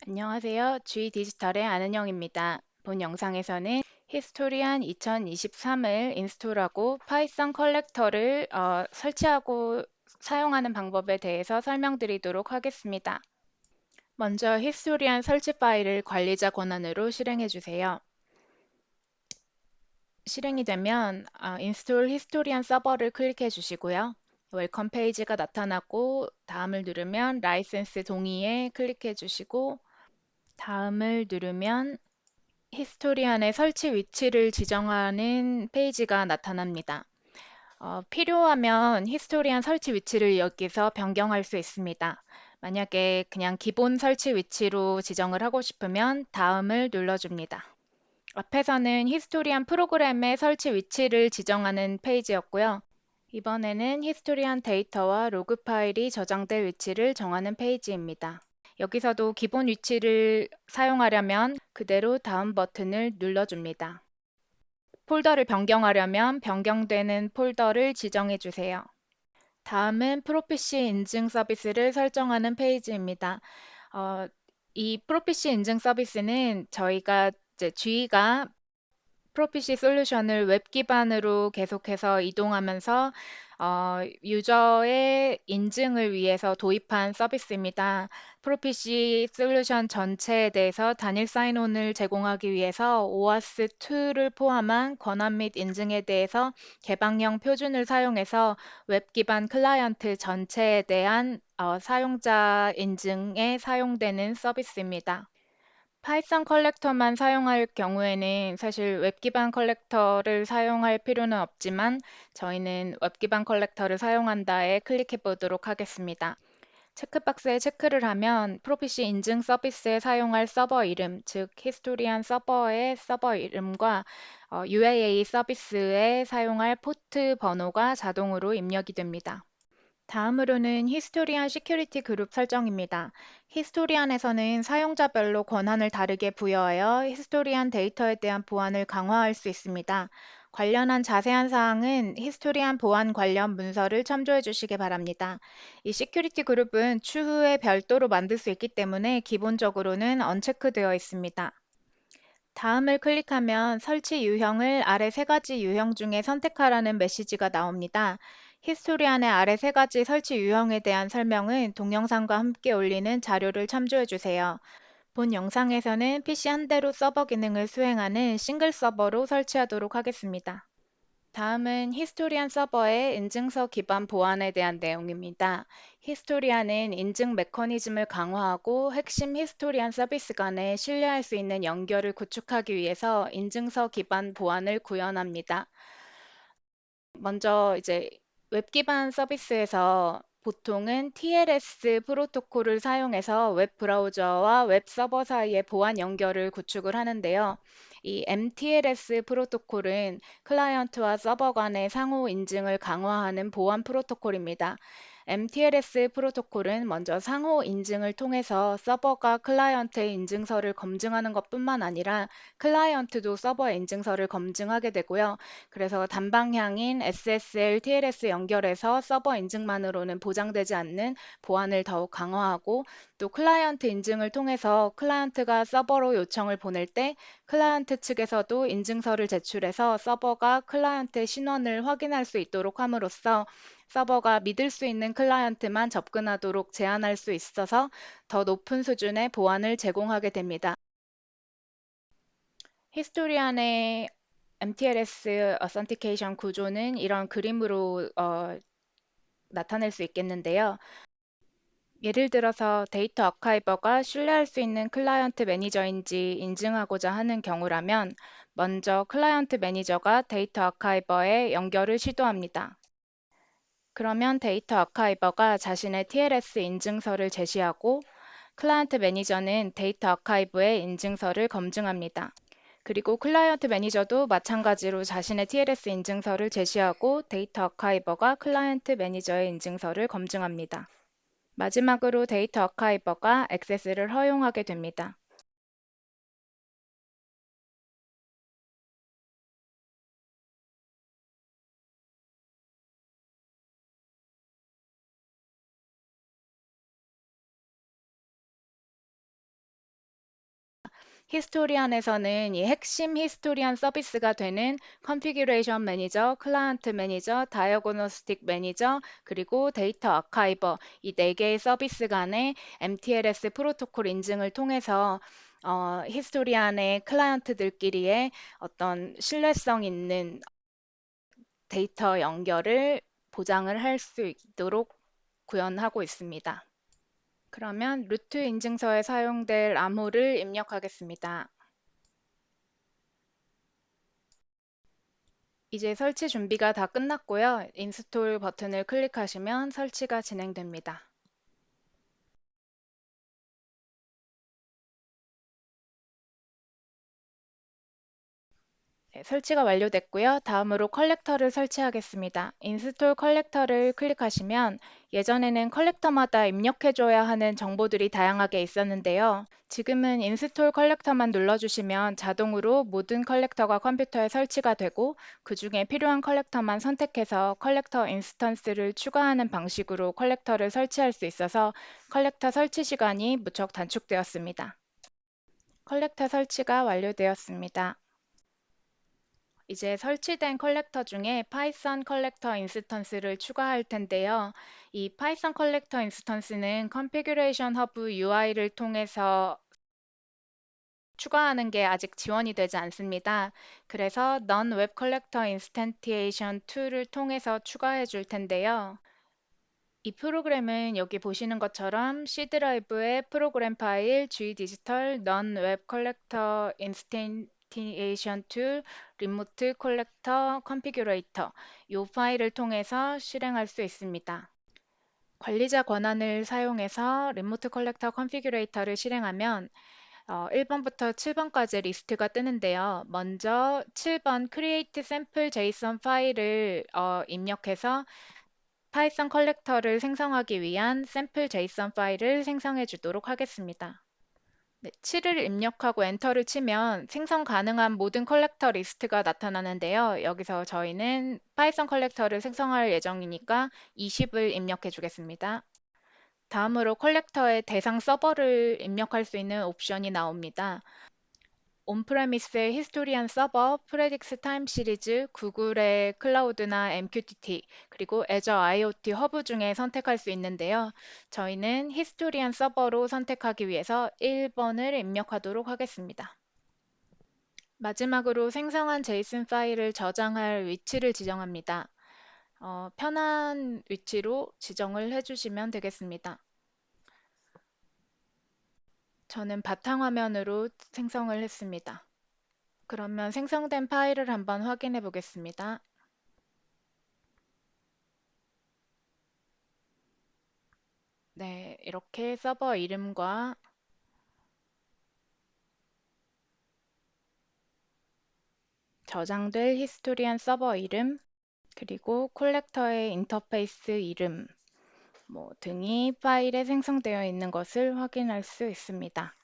안녕하세요. G 디지털의 안은영입니다. 본 영상에서는 히스토리안 2023을 인스톨하고 파이썬 컬렉터를 설치하고 사용하는 방법에 대해서 설명드리도록 하겠습니다. 먼저 히스토리안 설치 파일을 관리자 권한으로 실행해 주세요. 실행이 되면 인스톨 히스토리안 서버를 클릭해 주시고요. 웰컴 페이지가 나타나고 다음을 누르면 라이센스 동의에 클릭해 주시고 다음을 누르면 히스토리안의 설치 위치를 지정하는 페이지가 나타납니다. 필요하면 히스토리안 설치 위치를 여기서 변경할 수 있습니다. 만약에 그냥 기본 설치 위치로 지정을 하고 싶으면 다음을 눌러줍니다. 앞에서는 히스토리안 프로그램의 설치 위치를 지정하는 페이지였고요. 이번에는 히스토리안 데이터와 로그 파일이 저장될 위치를 정하는 페이지입니다. 여기서도 기본 위치를 사용하려면 그대로 다음 버튼을 눌러줍니다. 폴더를 변경하려면 변경되는 폴더를 지정해 주세요. 다음은 프로피시 인증 서비스를 설정하는 페이지입니다. 이 프로피시 인증 서비스는 저희가 G가 프로피시 솔루션을 웹 기반으로 계속해서 이동하면서 유저의 인증을 위해서 도입한 서비스입니다. 프로피시 솔루션 전체에 대해서 단일 사인온을 제공하기 위해서 OAuth2를 포함한 권한 및 인증에 대해서 개방형 표준을 사용해서 웹 기반 클라이언트 전체에 대한 사용자 인증에 사용되는 서비스입니다. 파이썬 컬렉터만 사용할 경우에는 사실 웹 기반 컬렉터를 사용할 필요는 없지만 저희는 웹 기반 컬렉터를 사용한다에 클릭해 보도록 하겠습니다. 체크박스에 체크를 하면 프로피시 인증 서비스에 사용할 서버 이름, 즉 히스토리안 서버의 서버 이름과 UAA 서비스에 사용할 포트 번호가 자동으로 입력이 됩니다. 다음으로는 히스토리안 시큐리티 그룹 설정입니다. 히스토리안에서는 사용자별로 권한을 다르게 부여하여 히스토리안 데이터에 대한 보안을 강화할 수 있습니다. 관련한 자세한 사항은 히스토리안 보안 관련 문서를 참조해 주시기 바랍니다. 이 시큐리티 그룹은 추후에 별도로 만들 수 있기 때문에 기본적으로는 언체크되어 있습니다. 다음을 클릭하면 설치 유형을 아래 세 가지 유형 중에 선택하라는 메시지가 나옵니다. 히스토리안의 아래 세 가지 설치 유형에 대한 설명은 동영상과 함께 올리는 자료를 참조해 주세요. 본 영상에서는 PC 한 대로 서버 기능을 수행하는 싱글 서버로 설치하도록 하겠습니다. 다음은 히스토리안 서버의 인증서 기반 보안에 대한 내용입니다. 히스토리안은 인증 메커니즘을 강화하고 핵심 히스토리안 서비스 간에 신뢰할 수 있는 연결을 구축하기 위해서 인증서 기반 보안을 구현합니다. 먼저 웹 기반 서비스에서 보통은 TLS 프로토콜을 사용해서 웹 브라우저와 웹 서버 사이의 보안 연결을 구축을 하는데요. 이 MTLS 프로토콜은 클라이언트와 서버 간의 상호 인증을 강화하는 보안 프로토콜입니다. MTLS 프로토콜은 먼저 상호 인증을 통해서 서버가 클라이언트의 인증서를 검증하는 것뿐만 아니라 클라이언트도 서버의 인증서를 검증하게 되고요. 그래서 단방향인 SSL, TLS 연결해서 서버 인증만으로는 보장되지 않는 보안을 더욱 강화하고 또 클라이언트 인증을 통해서 클라이언트가 서버로 요청을 보낼 때 클라이언트 측에서도 인증서를 제출해서 서버가 클라이언트의 신원을 확인할 수 있도록 함으로써 서버가 믿을 수 있는 클라이언트만 접근하도록 제한할 수 있어서 더 높은 수준의 보안을 제공하게 됩니다. 히스토리안의 MTLS 어센티케이션 구조는 이런 그림으로 나타낼 수 있겠는데요. 예를 들어서 데이터 아카이버가 신뢰할 수 있는 클라이언트 매니저인지 인증하고자 하는 경우라면 먼저 클라이언트 매니저가 데이터 아카이버에 연결을 시도합니다. 그러면 데이터 아카이버가 자신의 TLS 인증서를 제시하고 클라이언트 매니저는 데이터 아카이브의 인증서를 검증합니다. 그리고 클라이언트 매니저도 마찬가지로 자신의 TLS 인증서를 제시하고 데이터 아카이버가 클라이언트 매니저의 인증서를 검증합니다. 마지막으로 데이터 아카이버가 액세스를 허용하게 됩니다. 히스토리안에서는 이 핵심 히스토리안 서비스가 되는 컨피규레이션 매니저, 클라이언트 매니저, 다이어그노스틱 매니저, 그리고 데이터 아카이버 이 네 개의 서비스 간의 MTLS 프로토콜 인증을 통해서 히스토리안의 클라이언트들끼리의 어떤 신뢰성 있는 데이터 연결을 보장을 할 수 있도록 구현하고 있습니다. 그러면 루트 인증서에 사용될 암호를 입력하겠습니다. 이제 설치 준비가 다 끝났고요. 인스톨 버튼을 클릭하시면 설치가 진행됩니다. 네, 설치가 완료됐고요. 다음으로 컬렉터를 설치하겠습니다. 인스톨 컬렉터를 클릭하시면 예전에는 컬렉터마다 입력해줘야 하는 정보들이 다양하게 있었는데요. 지금은 인스톨 컬렉터만 눌러주시면 자동으로 모든 컬렉터가 컴퓨터에 설치가 되고 그 중에 필요한 컬렉터만 선택해서 컬렉터 인스턴스를 추가하는 방식으로 컬렉터를 설치할 수 있어서 컬렉터 설치 시간이 무척 단축되었습니다. 컬렉터 설치가 완료되었습니다. 이제 설치된 컬렉터 중에 파이썬 컬렉터 인스턴스를 추가할 텐데요. 이 파이썬 컬렉터 인스턴스는 컨피규레이션 허브 UI를 통해서 추가하는 게 아직 지원이 되지 않습니다. 그래서 Non Web Collector Instantiation 2를 통해서 추가해 줄 텐데요. 이 프로그램은 여기 보시는 것처럼 C 드라이브의 프로그램 파일 gdigital non-web collector instantiation tool remote collector configurator 이 파일을 통해서 실행할 수 있습니다. 관리자 권한을 사용해서 리모트 컬렉터 컨피규레이터를 실행하면 1번부터 7번까지 리스트가 뜨는데요. 먼저 7번 create sample JSON 파일을 입력해서 파이썬 컬렉터를 생성하기 위한 샘플 제이슨 파일을 생성해 주도록 하겠습니다. 네, 7을 입력하고 엔터를 치면 생성 가능한 모든 컬렉터 리스트가 나타나는데요. 여기서 저희는 파이썬 컬렉터를 생성할 예정이니까 20을 입력해 주겠습니다. 다음으로 컬렉터의 대상 서버를 입력할 수 있는 옵션이 나옵니다. 온프레미스의 히스토리안 서버, 프레딕스 타임 시리즈, 구글의 클라우드나 MQTT, 그리고 애저 IoT 허브 중에 선택할 수 있는데요. 저희는 히스토리안 서버로 선택하기 위해서 1번을 입력하도록 하겠습니다. 마지막으로 생성한 제이슨 파일을 저장할 위치를 지정합니다. 편한 위치로 지정을 해주시면 되겠습니다. 저는 바탕화면으로 생성을 했습니다. 그러면 생성된 파일을 한번 확인해 보겠습니다. 네, 이렇게 서버 이름과 저장될 히스토리안 서버 이름, 그리고 콜렉터의 인터페이스 이름 등이 파일에 생성되어 있는 것을 확인할 수 있습니다.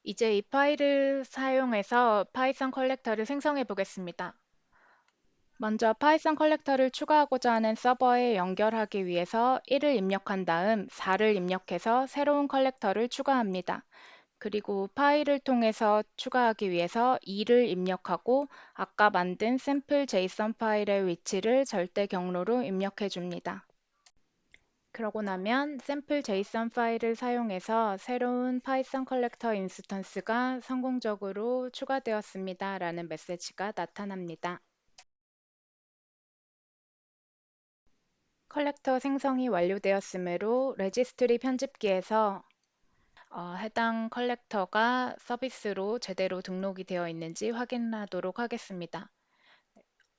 이제 이 파일을 사용해서 파이썬 컬렉터를 생성해 보겠습니다. 먼저 파이썬 컬렉터를 추가하고자 하는 서버에 연결하기 위해서 1을 입력한 다음 4를 입력해서 새로운 컬렉터를 추가합니다. 그리고 파일을 통해서 추가하기 위해서 2를 입력하고 아까 만든 샘플 제이슨 파일의 위치를 절대 경로로 입력해 줍니다. 그러고 나면 샘플 제이슨 파일을 사용해서 새로운 파이썬 컬렉터 인스턴스가 성공적으로 추가되었습니다 라는 메시지가 나타납니다. 컬렉터 생성이 완료되었으므로 레지스트리 편집기에서 해당 컬렉터가 서비스로 제대로 등록이 되어 있는지 확인하도록 하겠습니다.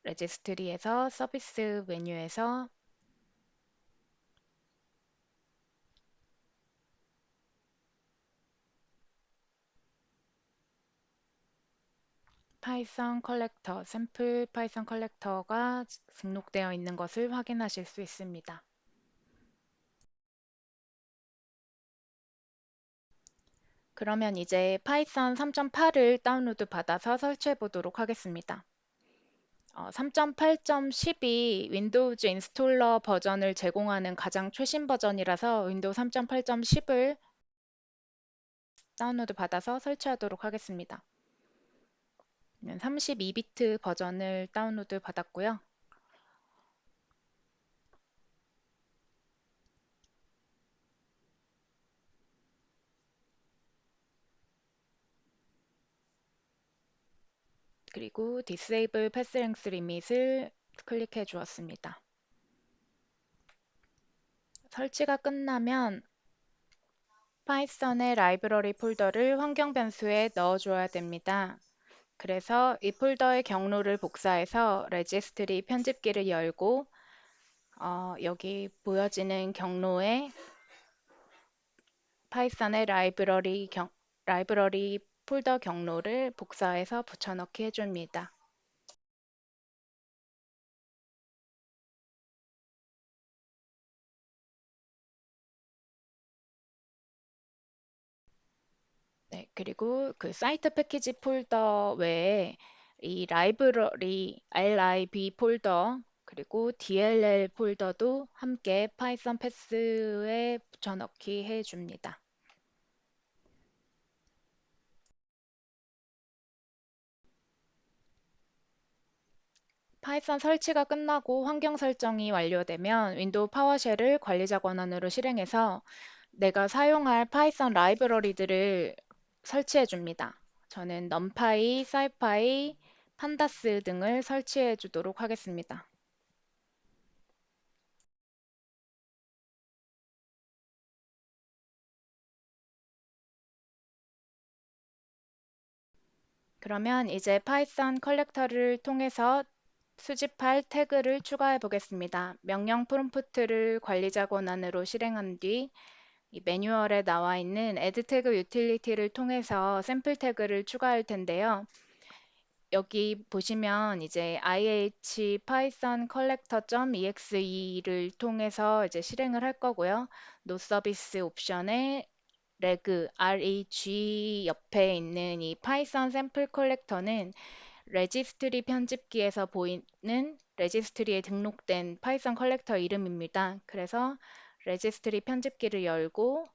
레지스트리에서 서비스 메뉴에서 파이썬 컬렉터, 샘플 파이썬 컬렉터가 등록되어 있는 것을 확인하실 수 있습니다. 그러면 이제 파이썬 3.8을 다운로드 받아서 설치해 보도록 하겠습니다. 3.8.10이 윈도우즈 인스톨러 버전을 제공하는 가장 최신 버전이라서 윈도우 3.8.10을 다운로드 받아서 설치하도록 하겠습니다. 32비트 버전을 다운로드 받았고요. 그리고 Disable Path Length Limit을 클릭해 주었습니다. 설치가 끝나면 파이썬의 라이브러리 폴더를 환경 변수에 넣어줘야 됩니다. 그래서 이 폴더의 경로를 복사해서 레지스트리 편집기를 열고 여기 보여지는 경로에 파이썬의 라이브러리 폴더 경로를 복사해서 붙여넣기 해줍니다. 네, 그리고 그 사이트 패키지 폴더 외에 이 라이브러리 lib 폴더 그리고 dll 폴더도 함께 파이썬 패스에 붙여넣기 해줍니다. 파이썬 설치가 끝나고 환경 설정이 완료되면 윈도우 파워쉘을 관리자 권한으로 실행해서 내가 사용할 파이썬 라이브러리들을 설치해 줍니다. 저는 넘파이, 사이파이, 판다스 등을 설치해 주도록 하겠습니다. 그러면 이제 파이썬 컬렉터를 통해서 수집할 태그를 추가해 보겠습니다. 명령 프롬프트를 관리자 권한으로 실행한 뒤 이 매뉴얼에 나와 있는 add 태그 유틸리티를 통해서 샘플 태그를 추가할 텐데요. 여기 보시면 이제 ih python collector.exe를 통해서 이제 실행을 할 거고요. no 서비스 옵션에 reg 옆에 있는 이 파이썬 샘플 컬렉터는 레지스트리 편집기에서 보이는 레지스트리에 등록된 파이썬 컬렉터 이름입니다. 그래서 레지스트리 편집기를 열고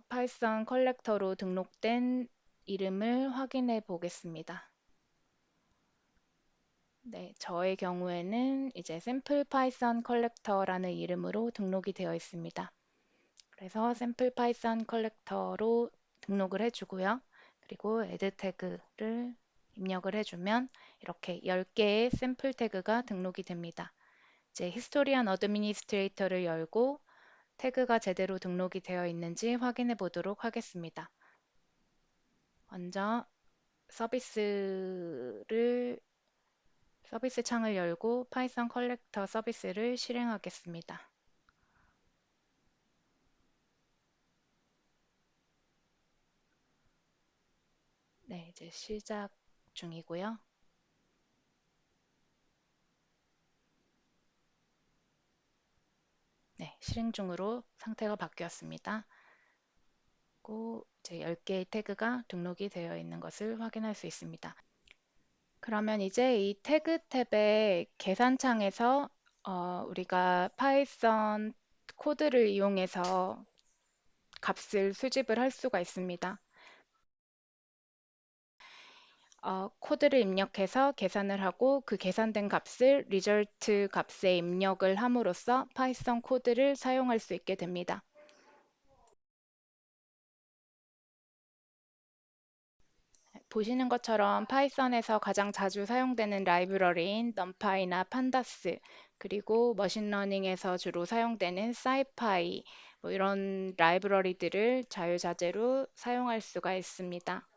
파이썬 컬렉터로 등록된 이름을 확인해 보겠습니다. 네, 저의 경우에는 이제 샘플 파이썬 컬렉터라는 이름으로 등록이 되어 있습니다. 그래서 샘플 파이썬 컬렉터로 등록을 해주고요. 그리고 add 태그를 입력을 해주면 이렇게 10개의 샘플 태그가 등록이 됩니다. 이제 히스토리안 어드미니스트레이터를 열고 태그가 제대로 등록이 되어 있는지 확인해 보도록 하겠습니다. 먼저 서비스 창을 열고 파이썬 컬렉터 서비스를 실행하겠습니다. 네, 이제 시작 중이고요. 네, 실행 중으로 상태가 바뀌었습니다. 고 이제 10개의 태그가 등록이 되어 있는 것을 확인할 수 있습니다. 그러면 이제 이 태그 탭의 계산창에서 우리가 파이썬 코드를 이용해서 값을 수집을 할 수가 있습니다. 코드를 입력해서 계산을 하고 그 계산된 값을 result 값에 입력을 함으로써 파이썬 코드를 사용할 수 있게 됩니다. 보시는 것처럼 파이썬에서 가장 자주 사용되는 라이브러리인 numpy나 pandas 그리고 머신러닝에서 주로 사용되는 scipy 뭐 이런 라이브러리들을 자유자재로 사용할 수가 있습니다.